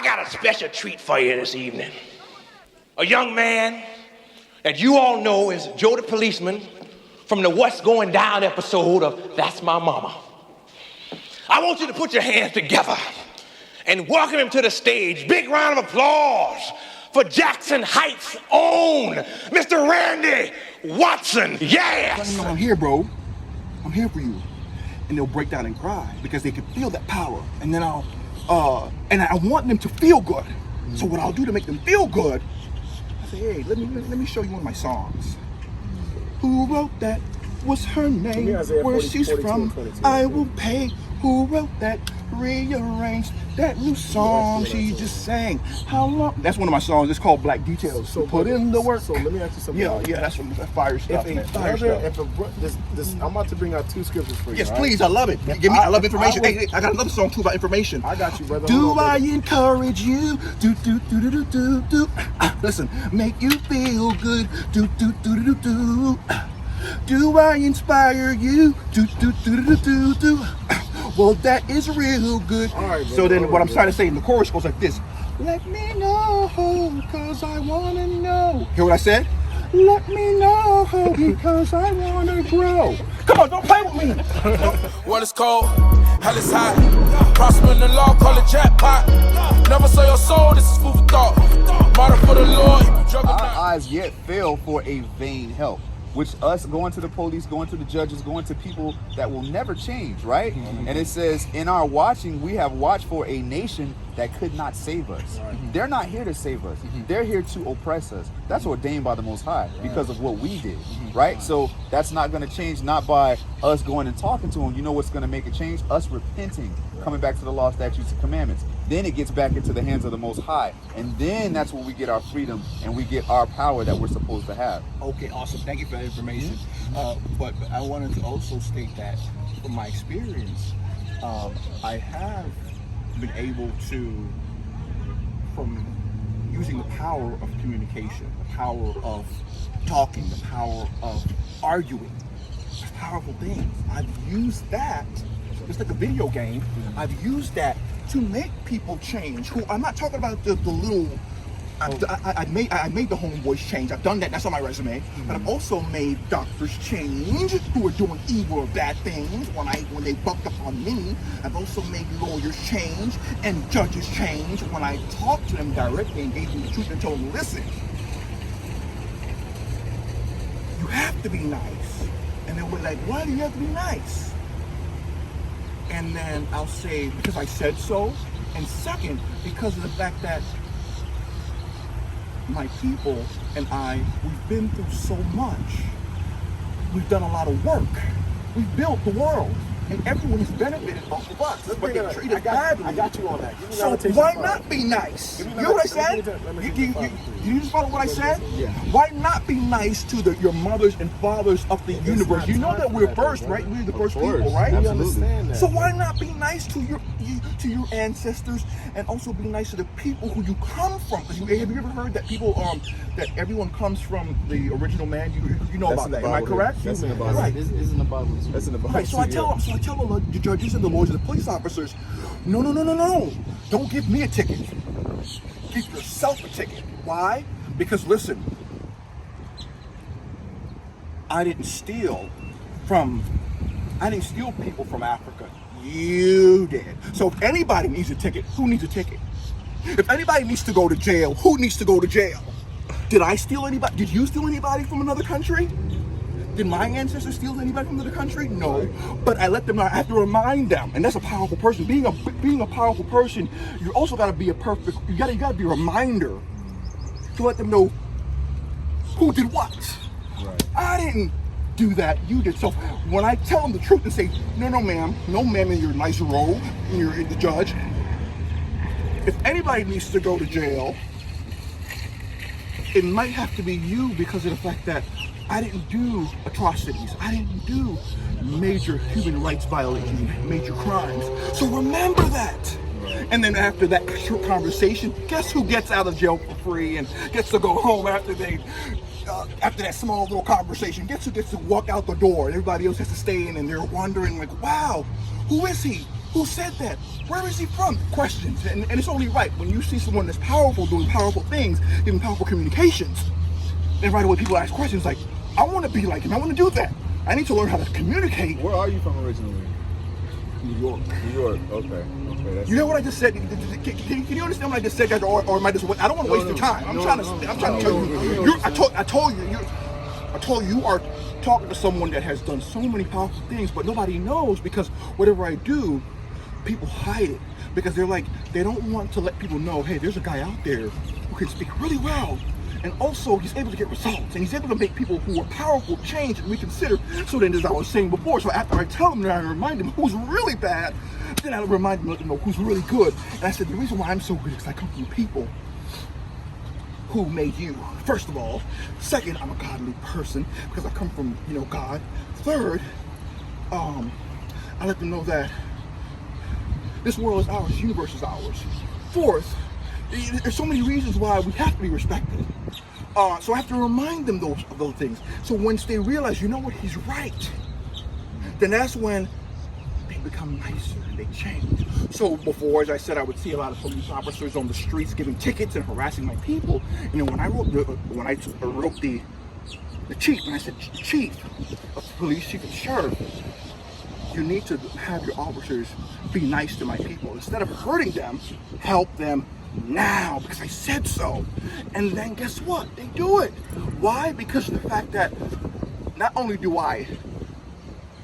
got a special treat for you this evening. A young man that you all know is Joe the Policeman from the What's Going Down episode of That's My Mama. I want you to put your hands together and welcome him to the stage. Big round of applause for Jackson Heights' own Mr. Randy Watson. Yes! You know, I'm here, bro. I'm here for you. And they'll break down and cry because they can feel that power. And then I want them to feel good. So what I'll do to make them feel good, I say, hey, let me show you one of my songs. Who wrote that? What's her name? Where she's from? I will pay. Who wrote that? Rearranged that new song she just sang. How long? That's one of my songs. It's called Black Details. So put in the work. So let me ask you something. Yeah, that's some fire stuff. I'm about to bring out two scriptures for you. Yes, right? please. I love it. I love information. Hey, I got another song too about information. I got you, brother. Do I encourage you? Do. Listen, make you feel good. Do. Do I inspire you? Do. Well, that is real good. Right, so then what I'm trying to say in the chorus goes like this. Let me know, cause I wanna know. Hear what I said? Let me know, because I wanna grow. Come on, don't play with me. Well, it's cold, hell is hot. Prosper in the law, call it jackpot. Never sell your soul, this is food for thought. Martyr for the Lord, our eyes yet fail for a vain help. Which us going to the police, going to the judges, going to people that will never change, right? Mm-hmm. And it says, in our watching, we have watched for a nation that could not save us. Right. They're not here to save us. Mm-hmm. They're here to oppress us. That's ordained by the Most High because of what we did, right? So that's not going to change, not by us going and talking to them. You know what's going to make it change? Us repenting, coming back to the law, statutes, and commandments. Then it gets back into the hands of the Most High. And then that's where we get our freedom and we get our power that we're supposed to have. Okay, awesome. Thank you for that information. But I wanted to also state that from my experience, I have been able to, from using the power of communication, the power of talking, the power of arguing, powerful things. I've used that, just like a video game, I've used that to make people change. Who I'm not talking about the little. I made the homeboys change. I've done that. That's on my resume. But I've also made doctors change who are doing evil or bad things when they bucked up on me. I've also made lawyers change and judges change when I talk to them directly and gave them the truth and told them, listen, you have to be nice. And then we're like, why do you have to be nice? And then I'll say, because I said so. And second, because of the fact that my people and we've been through so much. We've done a lot of work. We've built the world. And everyone has benefited off of us. But they treat us badly. I got you on that. So why not be nice? You know what I said? You just follow what I said? Yeah. Why not be nice to your mothers and fathers of the universe? You know that we're first, right? We're the first people, right? We understand that. So why not be nice to your ancestors and also be nice to the people who you come from? Because have you ever heard that people that everyone comes from the original man? You know about that? Am I correct? That's in the Bible. Right. This is in the Bible. That's in the Bible. Right. So I tell the judges and the lawyers and the police officers, no. Don't give me a ticket. Give yourself a ticket. Why? Because listen, I didn't steal people from Africa. You did. So if anybody needs a ticket, who needs a ticket? If anybody needs to go to jail, who needs to go to jail? Did I steal anybody? Did you steal anybody from another country? Did my ancestors steal anybody from another country? No. But I let them know. I have to remind them, and that's a powerful person. Being a powerful person, you also got to be you got to be a reminder to let them know who did what. Right. I didn't do that. You did. So when I tell them the truth and say, no, ma'am, in your nice robe, and you're the judge. If anybody needs to go to jail, it might have to be you because of the fact that I didn't do atrocities. I didn't do major human rights violations, major crimes. So remember that. And then after that short conversation, guess who gets out of jail for free and gets to go home after that small little conversation? Guess who gets to walk out the door and everybody else has to stay in and they're wondering like, wow, who is he? Who said that? Where is he from? Questions. And it's only right when you see someone that's powerful, doing powerful things, giving powerful communications, and right away people ask questions like, I want to be like him. I want to do that. I need to learn how to communicate. Where are you from originally? New York. New York. Okay. That's You know what I just said? Can you understand what I just said, guys? Or am I just? I don't want to waste your time. I'm trying to tell you. I told you you are talking to someone that has done so many powerful things, but nobody knows because whatever I do, people hide it because they're like they don't want to let people know. Hey, there's a guy out there who can speak really well. And also, he's able to get results, and he's able to make people who are powerful change and reconsider. So then, as I was saying before, so after I tell them that I remind them who's really bad, then I remind them, let them know who's really good. And I said, the reason why I'm so good is because I come from people who made you, first of all. Second, I'm a godly person because I come from, God. Third, I let them know that this world is ours, this universe is ours. Fourth, there's so many reasons why we have to be respected. So I have to remind them of those things. So once they realize, you know what, he's right, then that's when they become nicer and they change. So before, as I said, I would see a lot of police officers on the streets giving tickets and harassing my people. And then when I wrote the chief, and I said, Chief of Police, Chief of Sheriff, you need to have your officers be nice to my people. Instead of hurting them, help them now, because I said so. And then guess what? They do it. Why? Because of the fact that not only do I,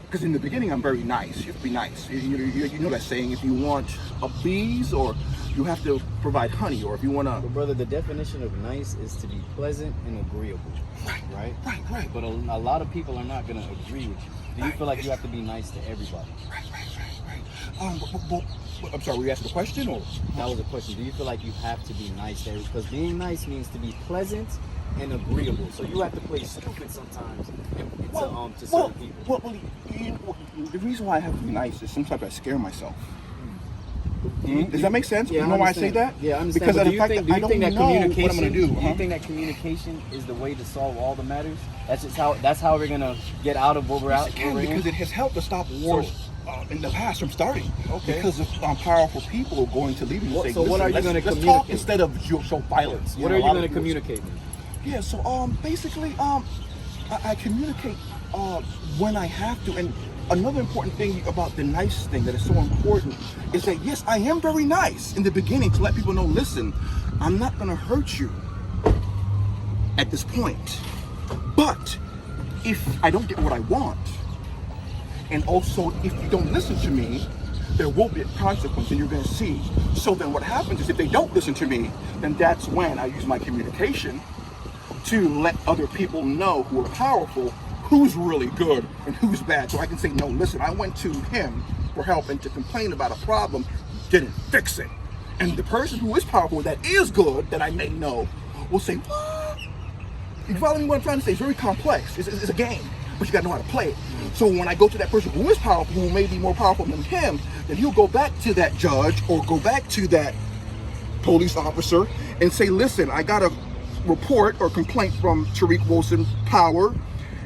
because in the beginning I'm very nice. You have to be nice. You know that saying, if you want a bees, or you have to provide honey, or if you want to... But brother, the definition of nice is to be pleasant and agreeable. Right? Right. But a lot of people are not going to agree with you. Do you feel like you have to be nice to everybody? Right. I'm sorry, were you asking a question, or? That was a question. Do you feel like you have to be nice to everybody? Because being nice means to be pleasant and agreeable. So you have to play stupid sometimes to certain people. The reason why I have to be nice is sometimes I scare myself. Does that make sense? Yeah, you know why I say that? Yeah, I understand. Because But of the fact that I don't know what I'm going to do. Do you think that communication is the way to solve all the matters? That's how we're going to get out of what we're Yes, it can, because it has helped to stop wars in the past from starting. Okay. Because of powerful people going to leaders and saying, so what are you going to let's communicate? talk instead of show violence. What are you going to communicate? Yeah, so basically, I communicate when I have to. And another important thing about the nice thing that is so important is that, yes, I am very nice in the beginning to let people know, listen, I'm not going to hurt you at this point. But if I don't get what I want, and also if you don't listen to me, there will be a consequence, and you're going to see. So then what happens is if they don't listen to me, then that's when I use my communication to let other people know who are powerful who's really good and who's bad. So I can say, no, listen, I went to him for help and to complain about a problem, didn't fix it. And the person who is powerful, that is good, that I may know, will say, what? You follow me what I'm trying to say? It's very complex. It's a game, but you gotta know how to play it. So when I go to that person who is powerful, who may be more powerful than him, then he'll go back to that judge or go back to that police officer and say, listen, I got a report or complaint from Tariq Wilson Power,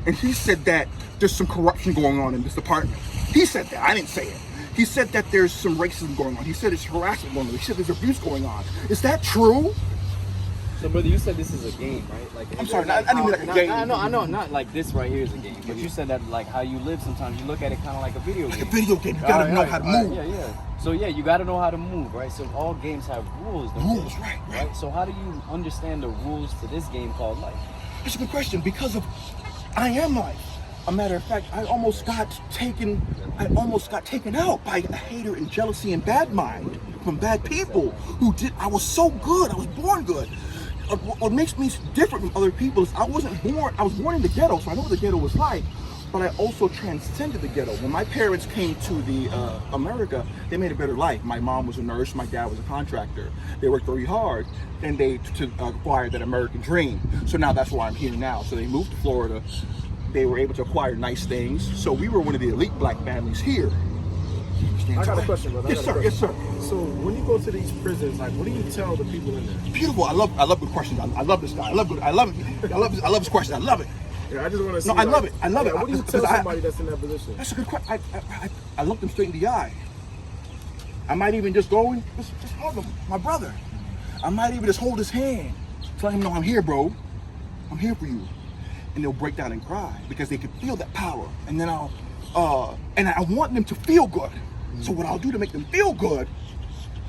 and he said that there's some corruption going on in this department. He said that, I didn't say it. He said that there's some racism going on. He said it's harassment going on. He said there's abuse going on. Is that true? So, brother, you said this is a game, right? Like, I'm sorry, I didn't mean like a game. I know, not like this right here is a game. But you said that like how you live sometimes, you look at it kind of like a video game. Like a video game, you gotta know how to move. Yeah. So yeah, you gotta know how to move, right? So all games have rules. Rules, right. So how do you understand the rules to this game called life? That's a good question, because of I am life. A matter of fact, I almost got taken out by a hater and jealousy and bad mind from bad people who did. I was so good. I was born good. What makes me different from other people is I was born in the ghetto, so I know what the ghetto was like, but I also transcended the ghetto. When my parents came to the America, they made a better life. My mom was a nurse, my dad was a contractor. They worked very hard, and they to acquire that American dream. So now that's why I'm here now. So they moved to Florida. They were able to acquire nice things. So we were one of the elite black families here. I got a question, brother. Yes, sir. So when you go to these prisons, like, what do you tell the people in there? Beautiful. I love good questions. I love this guy. I love his questions. I love it. Yeah, I just want to see. No, I love it. What do you tell somebody that's in that position? That's a good question. I look them straight in the eye. I might even just go and just hug him, my brother. I might even just hold his hand, tell him, no, I'm here, bro. I'm here for you. And they'll break down and cry because they can feel that power. And then I want them to feel good. So what I'll do to make them feel good,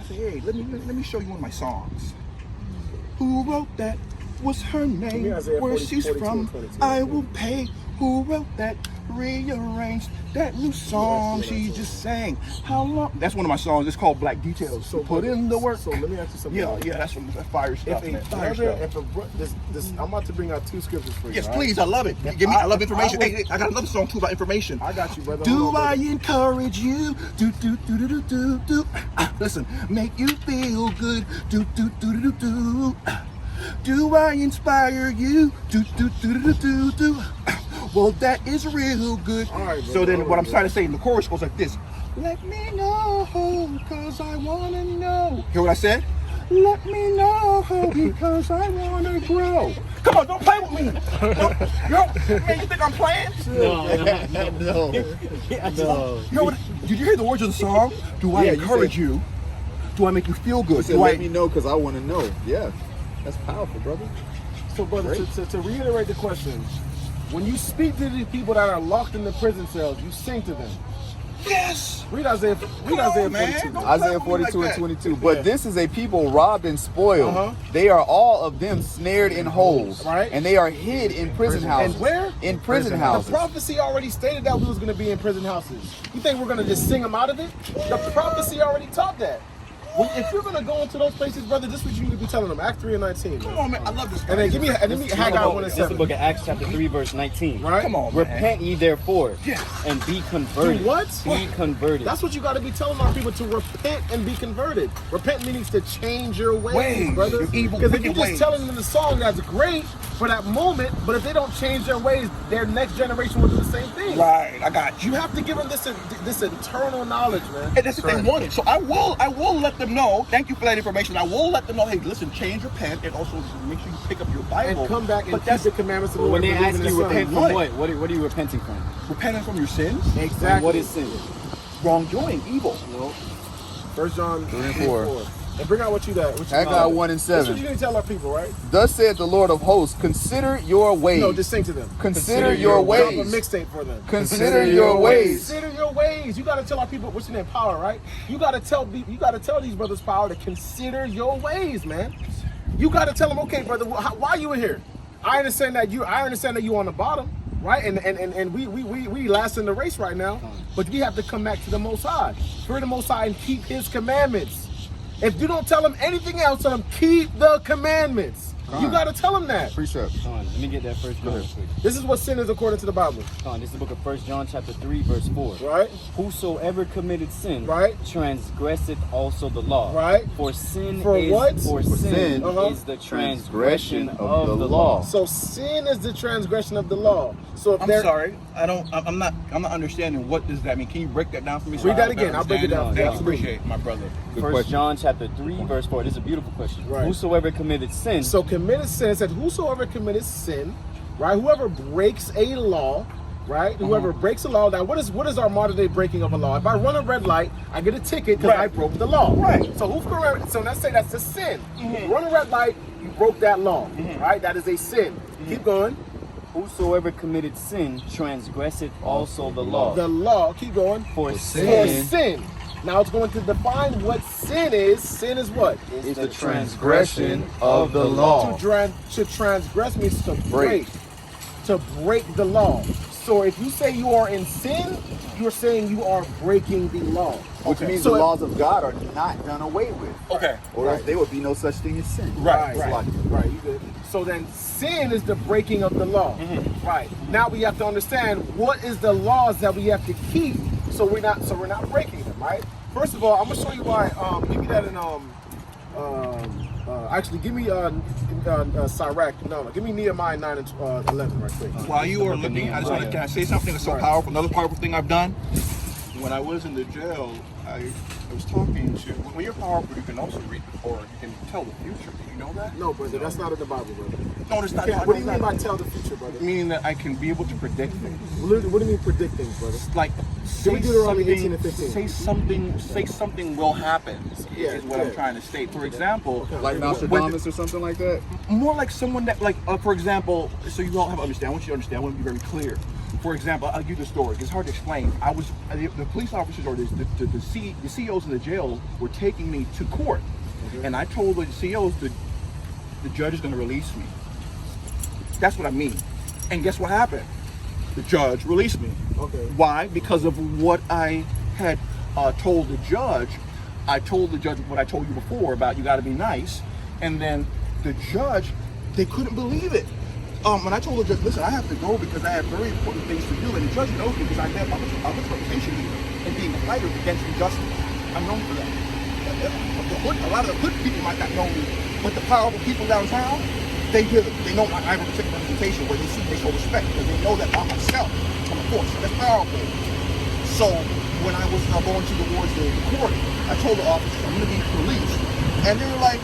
I say, hey, let me show you one of my songs. Who wrote that? What's her name? Isaiah Where 40, she's 42 from? and 22. I will pay. Who wrote that? Rearranged that new song she just sang. How long? That's one of my songs. It's called Black Details. So put in the work. So let me ask you something. Yeah, that's fire stuff, man. Fire stuff. I'm about to bring out two scriptures for you. Yes, right? please. I love it. I love information. Hey, I got another song too about information. I got you, brother. Do Hold on, I brother. encourage you? Do. Listen, make you feel good. Do. Do I inspire you? Do. Well, that is real good. All right, So then brother, what I'm trying to say in the chorus goes like this. Let me know, cause I wanna know. Hear what I said? Let me know, because I wanna grow. Come on, don't play with me. Man, you think I'm playing? No. You know what? Did you hear the words of the song? Do I Yeah, you encourage said- you? Do I make you feel good? Said, Do let I? me know because I want to know. Yeah, that's powerful, brother. So, brother, to reiterate the question, when you speak to these people that are locked in the prison cells, you sing to them. Yes. Read Isaiah on, 42. man. Don't Isaiah play with me 42 like and that. 22. But this is a people robbed and spoiled. Uh-huh. They are all of them snared in holes. Right. And they are hid in prison houses. And where? In prison The houses. prophecy already stated that we was going to be in prison houses. You think we're going to just sing them out of it? The prophecy already taught that. If you're going to go into those places, brother, this is what you need to be telling them. Act 3 and 19. Come on, man. I love this. And then give me Haggai 1 and This is the 7. book of Acts chapter 3 verse 19. Right? Come on, man. Repent ye therefore Yeah. and be converted. Do what? Be converted. That's what you got to be telling our people, to repent and be converted. Repent means to change your ways, brother. your evil, Because if you're wicked just ways. telling them the song, that's great for that moment, but if they don't change their ways, their next generation will do the same thing. Right, I got you. You have to give them this internal knowledge, man. And that's what they wanted. So I will let them know. Thank you for that information. I will let them know. Hey, listen, change, repent, and also make sure you pick up your Bible And come back and But keep that's the commandments of the Well, Lord. when they and ask believe in you the Son. repent from what are you repenting from? repenting from your sins, Exactly. And what is sin? wrongdoing, evil. No. 1 John 3 and 4. And bring out what you got. Haggai 1 and That's what 7. you need to tell our people, right? Thus said the Lord of hosts, consider your ways. No, just sing to them. Consider your Drop a ways. mixtape for them. Consider your ways. Consider your ways. You got to tell our people, what's your name, Power, right? You got to tell these brothers, Power, to consider your ways, man. You got to tell them, okay, brother, why you in here? I understand that you on the bottom, right? And we last in the race right now, but we have to come back to the Most High, fear the Most High, and keep His commandments. If you don't tell them anything else, tell them keep the commandments. You got to tell them that. Precept. Come on, let me get that first John real quick. This is what sin is according to the Bible, Come on, this is the book of 1 John chapter 3 verse 4. right? Whosoever committed sin, Right. transgresseth also the law. Right. For sin For is what? For For sin sin is the transgression of the law. So sin is the transgression of the law. So if I'm there, sorry. I'm not understanding. What does that mean? Can you break that down for me? Read that I again. I'll break it down. understand? Yeah. I appreciate it, my brother. Good 1 question. John chapter 3 verse 4. This is a beautiful question. Right. Whosoever committed sin, So committed sin, it said whosoever committed sin, right? Whoever breaks a law, right? Whoever breaks a law. Now, what is our modern day breaking of a law? If I run a red light, I get a ticket because I broke the law. Right. So so let's say that's a sin. You run a red light, you broke that law, right? That is a sin. Keep going. whosoever committed sin transgresseth also the law. The law. Keep going. For For sin sin. Now it's going to define what sin is. Sin is what? is the Transgression of the law. To transgress means to break. To break the law. So if you say you are in sin, you're saying you are breaking the law. Which means So the if- laws of God are not done away with. Okay. Or else there would be no such thing as sin. Right, It's like- Right, you good. So then sin is the breaking of the law. Right. Now we have to understand what is the laws that we have to keep so we're not breaking them, right? First of all, I'm gonna show you why give me that in actually give me Sirach. No, give me Nehemiah 9 and 11 right quick. While you are looking, can I say something that's so Right. powerful? Another powerful thing I've done. When I was in the jail, I was talking to, when you're powerful, you can also read, or you can tell the future. Did you know that? No, brother, that's not in the Bible, brother. No, it's not. What do you mean by tell the future, brother? Meaning that I can be able to predict things. What do you mean predict things, brother? Like, say Deuteronomy 18 and something, 15. say something will happen. Yeah, is what yeah. I'm trying to state. For example, Like Nostradamus or something like that? more like someone that, like, for example, so you all have to understand. I want you to understand. I want to be very clear. For example, I'll give you the story. It's hard to explain. The police officers or the CEOs in the jail were taking me to court, and I told the CEOs that the judge is going to release me. That's what I mean. And guess what happened? The judge released me. Okay. Why? Because of what I had told the judge. I told the judge what I told you before about you got to be nice, and then the judge, they couldn't believe it. When I told the judge, listen, I have to go because I have very important things to do, and the judge knows me because I have a reputation in being a fighter against injustice. I'm known for that. A lot of the good people might not know me, but the powerful people downtown, they do. They know I have a particular reputation where they show respect because they know that I'm myself. I'm a force. That's powerful. So when I was going towards the court, I told the officers I'm going to be released, and they were like,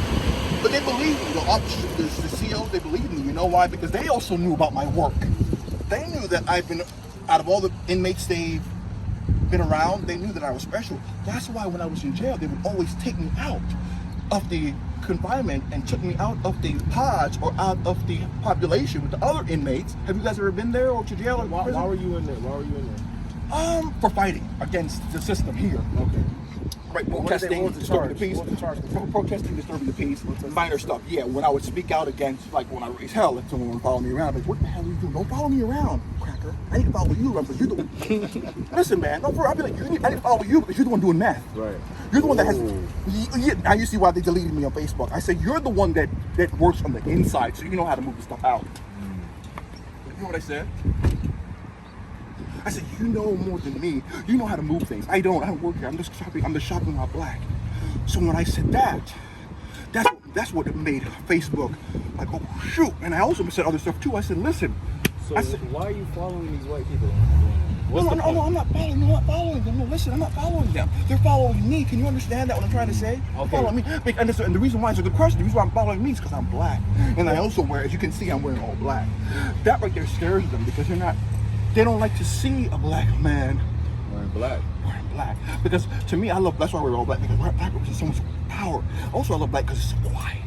but they believed me. The officers, the CEOs, they believed me. You know why? Because they also knew about my work. They knew that I've been, out of all the inmates they've been around, they knew that I was special. That's why when I was in jail, they would always take me out of the confinement and took me out of the pods or out of the population with the other inmates. Have you guys ever been there or to jail or Why prison? were you in there? Why were you in there? For fighting against the system here. Okay. Right, What protesting, was the disturbing charge? the peace. What was the charge? Protesting, disturbing the peace, minor stuff. Yeah, when I would speak out against, like when I raise hell, if someone would follow me around, like, what the hell are you doing? Don't follow me around, cracker. I need to follow you around because you're the one. Listen, man, I'll be like, I need to follow you because you're the one doing meth. Right. You're the one that has. Now you see why they deleted me on Facebook. I said you're the one that works on the inside, so you know how to move the stuff out. You know what I said? I said, you know more than me. You know how to move things. I don't work here. I'm just shopping while black. So when I said that's what it made Facebook like, oh shoot. And I also said other stuff too. I said, listen. So I said, why are you following these white people? no, I'm not following them. No, listen, I'm not following them. They're following me. Can you understand that what I'm trying to say? Okay. Follow me. And the reason why it's a good question, the reason why I'm following me is because I'm black. And I also wear, as you can see, I'm wearing all black. That right there scares them because they don't like to see a black man Wearing black. wearing black. Because to me, that's why we're all black, because black represents so much power. Also, I love black because it's so quiet.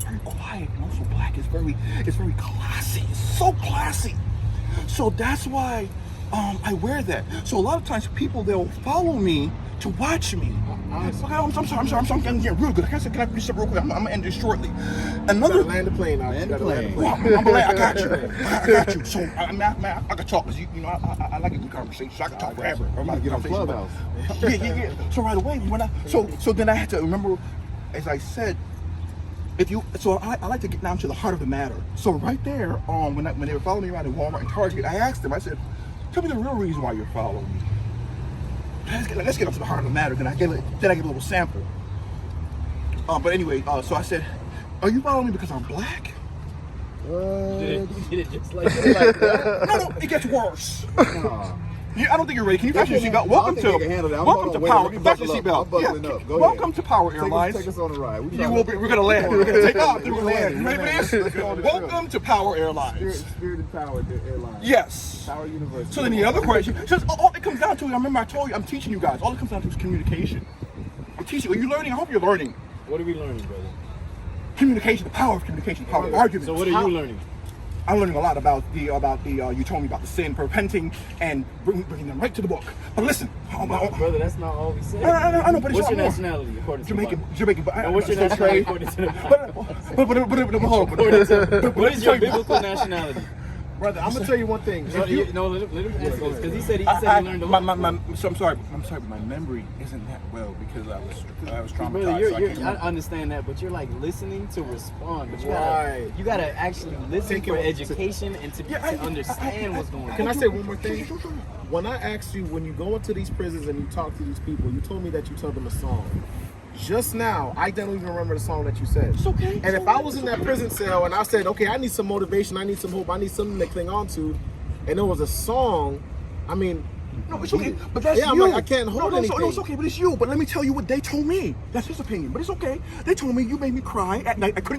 Very quiet. And also black is very classy. It's so classy. So that's why I wear that. So a lot of times people, they'll follow me to watch me. I'm sorry. I'm getting real good. Can I finish up real quick? I'm gonna end this shortly. Another Land the plane now. Land the well, I'm glad I got you. I got you. So I can talk because you know I like a good conversation. So I can talk forever. You can get on Clubhouse. Yeah. So right away so then I had to remember, as I said, I like to get down to the heart of the matter. So right there, when they were following me around in Walmart and Target, I asked them. I said, tell me the real reason why you're following me. Let's get up to the heart of the matter. Then I give a little sample. But anyway, so I said, are you following me because I'm black? Did it just like that? No, it gets worse. Yeah, I don't think you're ready. Can you fasten your seatbelt? Welcome I think they can handle that. Welcome to Wait, Power. let me Fasten buckle your up. seatbelt. I'm buckling up. Go ahead. Welcome to Power Airlines. Take us on the ride. You will be. We're gonna land. We're gonna take off. Then we're gonna land. You ready Let's for this? go on the Welcome to Power Airlines. Spirit and Power Airlines. Yes. Power University. So then the other question, just all it comes down to, I remember I told you, I'm teaching you guys, all it comes down to is communication. I'm teaching you. Are you learning? I hope you're learning. What are we learning, brother? Communication, the power of communication, the power of argument. So what are you learning? I'm learning a lot about the you told me about the sin, repenting, and bringing them right to the book. But listen, Brother, that's not all we said. I know, but it's What's your more. nationality according to the Jamaican, Bible? Jamaican. But And what's your so nationality trade. according to the Bible? But hold on. What is your biblical nationality? Brother, I'm gonna tell you one thing. No, let him answer this because he said he learned a lot. So I'm sorry, but my memory isn't that well because I was traumatized. Brother, so I can't I remember. understand that, but you're like listening to respond. But Right. you gotta actually listen Take for it- education and to understand what's going on. Can I say one more thing? When I asked you, when you go into these prisons and you talk to these people, you told me that you tell them a song. Just now, I don't even remember the song that you said. It's okay. And if I was in that prison cell and I said, okay, I need some motivation, I need some hope, I need something to cling on to, and it was a song, I mean, No, it's okay. But that's Yeah, I'm you. like, I can't hold no, anything. No, it's okay, but it's you. But let me tell you what they told me. That's his opinion, but it's okay. They told me you made me cry at night. I couldn't